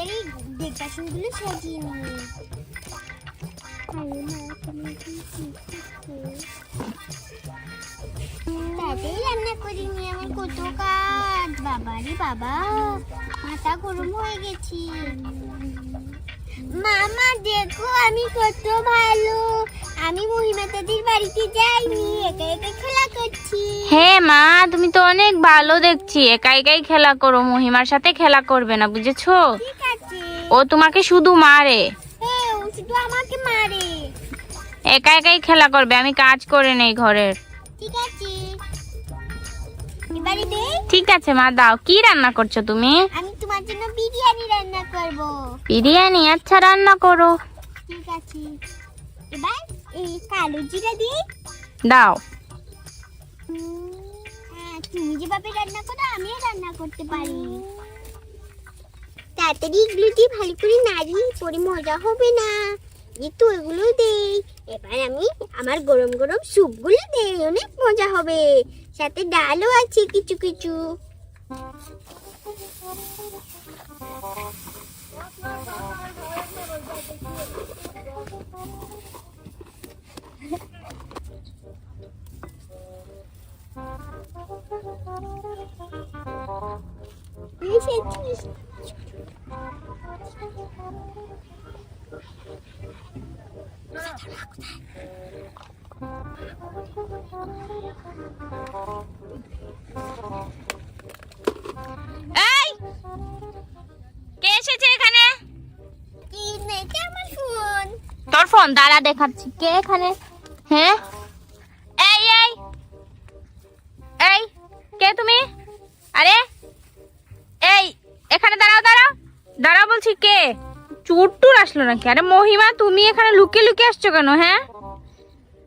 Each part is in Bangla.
তাড়াতাড়ি ডেকোরেশনগুলো সাজিয়ে নিই। তাড়াতাড়ি রান্না করে নিয়ে আমার কত কাজ। বাবা রে বাবা, মাথা গরম হয়ে গেছি। মামা দেখো আমি কত ভালো, আমি মহিমা দাদির বাড়িতে যাইনি, একা একা খেলা করছি। হ্যাঁ মা, তুমি তো অনেক ভালো দেখছি, একা একাই খেলা করো, মহিমার সাথে খেলা করবে না, বুঝেছো? ঠিক আছে। ও তোমাকে শুধু মারে। হ্যাঁ, ও শুধু আমাকে মারে। একা একাই খেলা করবে, আমি কাজ করে নেই ঘরের। ঠিক আছে, এবারে দে। ঠিক আছে মা, দাও। কি রান্না করছো তুমি? আমি তোমার জন্য বিরিয়ানি রান্না করব। বিরিয়ানি? আচ্ছা, রান্না করো। ঠিক আছে, এবার এই কালো জিরা দিয়ে দাও। তুমি যেভাবে রান্না করো আমিও রান্না করতে পারি। তাড়াতাড়ি এগুলো দিয়ে ভালো করে নাড়ি, পরে মজা হবে না। একটু এগুলো দেই। এবার আমি আমার গরম গরম স্যুপগুলো দেই, অনেক মজা হবে। সাথে ডালও আছে কিছু কিছু। এই, কে এসেছে এখানে? কি নেই আমার ফোন। তোর ফোন? দাঁড়া দেখাচ্ছি। কে এখানে? হ্যাঁ, এই এই এই, কে তুমি? আরে এই, এখানে দাঁড়াও, দাঁড়াও দাঁড়াও বলছি। কে? চুরটুর আসলো নাকি? আরে মহিমা, তুমি এখানে লুকিয়ে লুকিয়ে আসছো কেন? হ্যাঁ,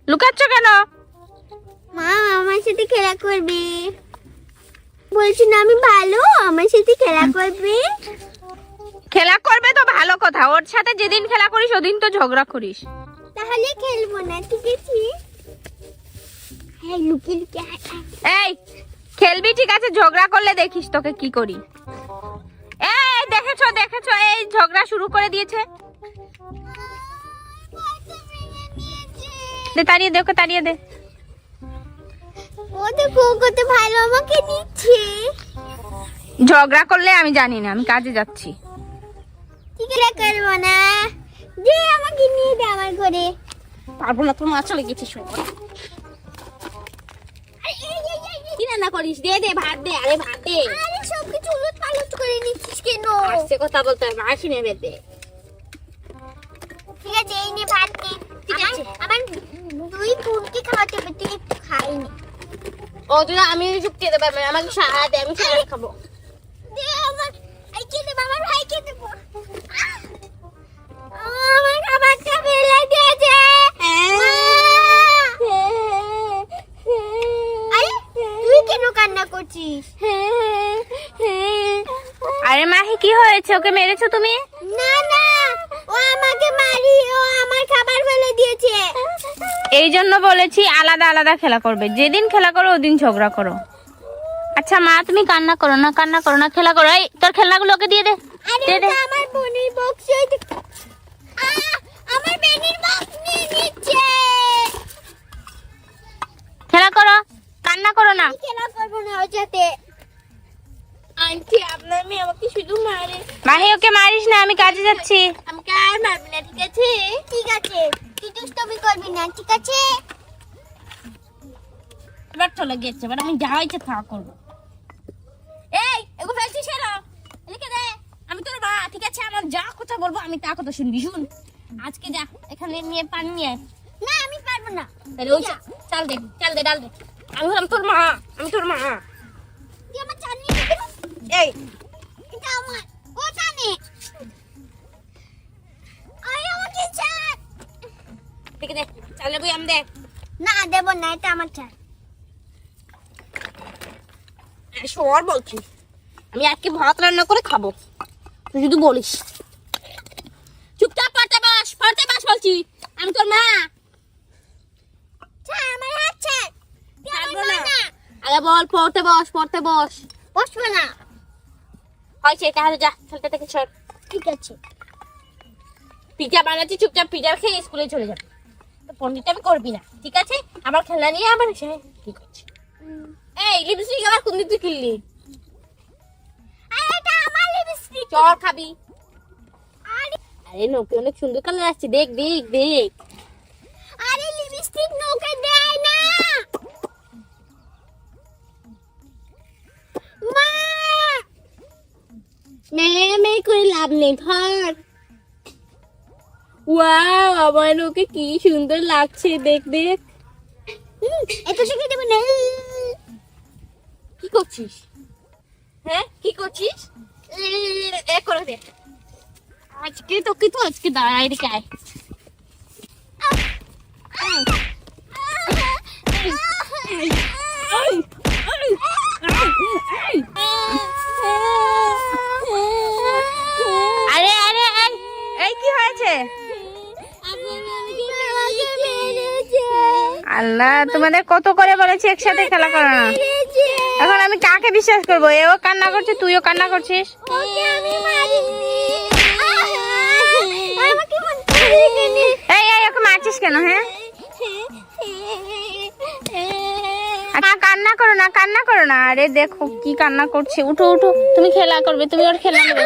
লুকাচ্ছ কেন? মা আমার সাথে খেলা করবে বলছি না, আমি ভালো, আমার সাথে খেলা করবে। খেলা করবে তো ভালো কথা, ওর সাথে যেদিন খেলা করিস ওদিন তো ঝগড়া করিস। তাহলে খেলবো না, ঠিক আছে? হ্যাঁ, লুকিয়ে লুকিয়ে এই, খেলবি ঠিক আছে, ঝগড়া করলে দেখিস তোকে কি করি। এই দেখেছো দেখেছো, এই ঝগড়া শুরু করে দিয়েছে। দে, তাড়িয়ে দে ওকে, তাড়িয়ে দে। ও দেখো কত ভালো আমাকে নিচ্ছে। ঝগড়া করলে আমি জানি না, আমি কাজে যাচ্ছি। ঠিক আছে, করবো না। দে আমাকে নিয়ে দে আমার ঘরে। পারবো না, তোর মা চলে গেছে। কি রান্না করিস? দে দে, ভাত দে। আরে ভাত দে। আরে সব কিছু উলট পালট করে নিচ্ছিস কেন? আসছে কথা বলতে হবে, আসি নেবে দে। ঠিক আছে, এই নে ভাত নে। ঠিক আছে, আমার দুই বোনকে খাওয়াতে হবে, তুই একটু খাইনি। ও তুই, আমি চুপকে দেবো, আমাকে সারা দে, আমি সারা খাবো। দে আমার, এই কে দেব, আমার ভাইকে দেব। আমার খাবারটা ফেলে দিয়েছে। আরে তুই কেন কান্না করছিস? আরে মাহি, কি হয়েছে? ওকে মেরেছো তুমি? না না, ও আমাকে মারি, ও আমার খাবার ফেলে দিয়েছে। এই জন্য বলেছি আলাদা আলাদা খেলা করবে, যেদিন খেলা করো ওদিন ঝগড়া করো। আচ্ছা মা, তুমি কান্না করো না, কান্না করো না, খেলা করো। এই তোর খেলনাগুলো ওকে দিয়ে দে, আরে দে দে। ওটা আমার বোনের বক্স। আমার বোনের বক্স নিয়ে নিচ্ছে। খেলা করো, কান্না করো না। আমি খেলা করবো না ওর সাথে। আন্টি, আপনার মেয়ে আমাকে শুধু মারে। মাহি, ওকে মারিস না, আমি কাজে যাচ্ছি। আমাকে আর মারবি না, ঠিক আছে? ঠিক আছে, তুই দুষ্টুমি করবি না, ঠিক আছে? এবার চলে গেছে, এবার আমি যা ইচ্ছে তা করবো। এই, এগুলো ফেলছিস কেন? এদিকে দে। আমি তোর মা, ঠিক আছে? আমার যা কথা বলবো আমি তা কথা শুনবি। শুন, আজকে যা এখানে নিয়ে পানি নিয়ে আয়। না, আমি পারবো না। তাহলে ওই চাল দে, চাল দে, ডাল দে। আমি হলাম তোর মা, আমি তোর মা। তুই আমার চাল নিয়ে যাবি? এই, এটা আমার, ও জানে। আরে আমাকে চাল। ঠিক দে, চালের বই আমি দে। না, দেবো না, এটা আমার চাল। সর বলছি, আমি আজকে ভাত রান্না করে খাবো, তুই শুধু বলিস। চুপচাপ পড়তে বস বলছি, আমি তোর মা। ছাড় আমার হাত, ছাড়। তুই আমার ছাড়বো মা না। না। আরে বল, পড়তে বস, পড়তে বস। বসবো না। হয়েছে, তাহলে যা, খেলতে থেকে সর। ঠিক আছে। পিজা বানাচ্ছি, চুপচাপ পিজা খেয়ে স্কুলে চলে যাবে। তো পন্ডিত আমি করবি না, ঠিক আছে? আমার খেলনা নিয়ে আবার এসে কি করছি? এই লিপস্টিক আবার কোন দিক থেকে কিনলি? আরে এটা আমার লিপস্টিক। চল খাবি। আরে নোকে অনেক সুন্দর কালার আসছে, দেখ দেখ দেখ। আরে লিপস্টিক নোকে দেয় না। মা মে করে লাভ নেই, ধর। ওয়াও, আমার নোকে কি সুন্দর লাগছে, দেখ দেখ। এত শিখে দেব না। কি করছিস? হ্যাঁ কি করছিস? এ করে দে। আজকে তোকে তো আজকে দাঁড়া, এদিকে আয়। আরে আরে এই কি হয়েছে? আল্লাহ, তোমাদের কত করে বলেছি একসাথে খেলা করো না। এখন আমি কাকে বিশ্বাস করবো? এও কান্না করছে, তুইও কান্না করছিস। এই এই ওকে মারছিস কেন? হ্যাঁ কান্না করো না, কান্না করো না। আরে দেখো কি কান্না করছে। উঠো উঠো, তুমি খেলা করবে, তুমি ওর খেলা নেবে।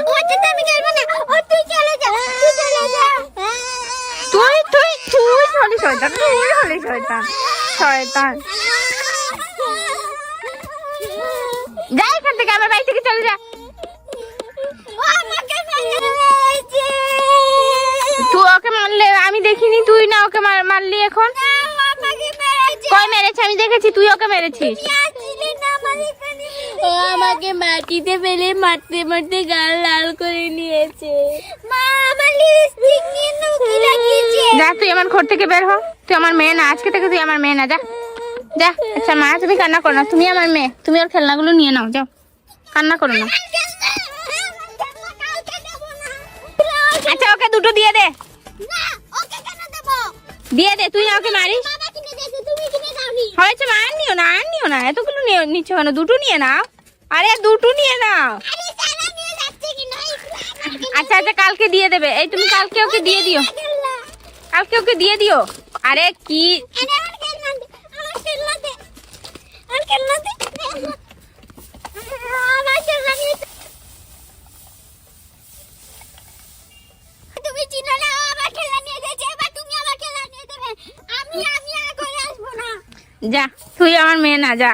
তুই তুই তুই হলি শয়তান, তুই হলি শয়তান, শয়তান। যা এখান থেকে, আমার বাড়ি থেকে চলে যা। তুই ওকে মারলে? আমি দেখিনি। তুই না ওকে মারলি এখন? কই মেরেছে? আমি দেখেছি তুই ওকে মেরেছিস। ও আমাকে মাটিতে ফেলে মারতে মারতে গাল লাল করে নিয়েছে। যা তুই আমার ঘর থেকে বের হ। তুই আমার মেয়ে না, আজকে থেকে তুই আমার মেয়ে না। যা যা। আচ্ছা মা, তুমি কান্না করো না, তুমি আমার মেয়ে। তুমি ওর খেলনাগুলো নিয়ে নাও, যাও, কান্না করো না। আচ্ছা ওকে দুটো দিয়ে দে, দিয়ে দে। তুই না ওকে মারিস। হয়েছে মা, আর নিও না, আর নিও না। এতগুলো নিচ্ছ কেন? দুটো নিয়ে নাও। আরে দুটো নিয়ে নাও। আচ্ছা আচ্ছা, কালকে দিয়ে দেবে। এই তুমি কালকে ওকে দিয়ে দিও, কালকে ওকে দিয়ে দিও। আরে কি তুমি চিনো না, আমার খেলা নিয়ে গেছে। এবার তুমি আমার খেলা নিয়ে দেবে। আমি আর করে আসবো না। যা, তুই আমার মেয়ে না, যা।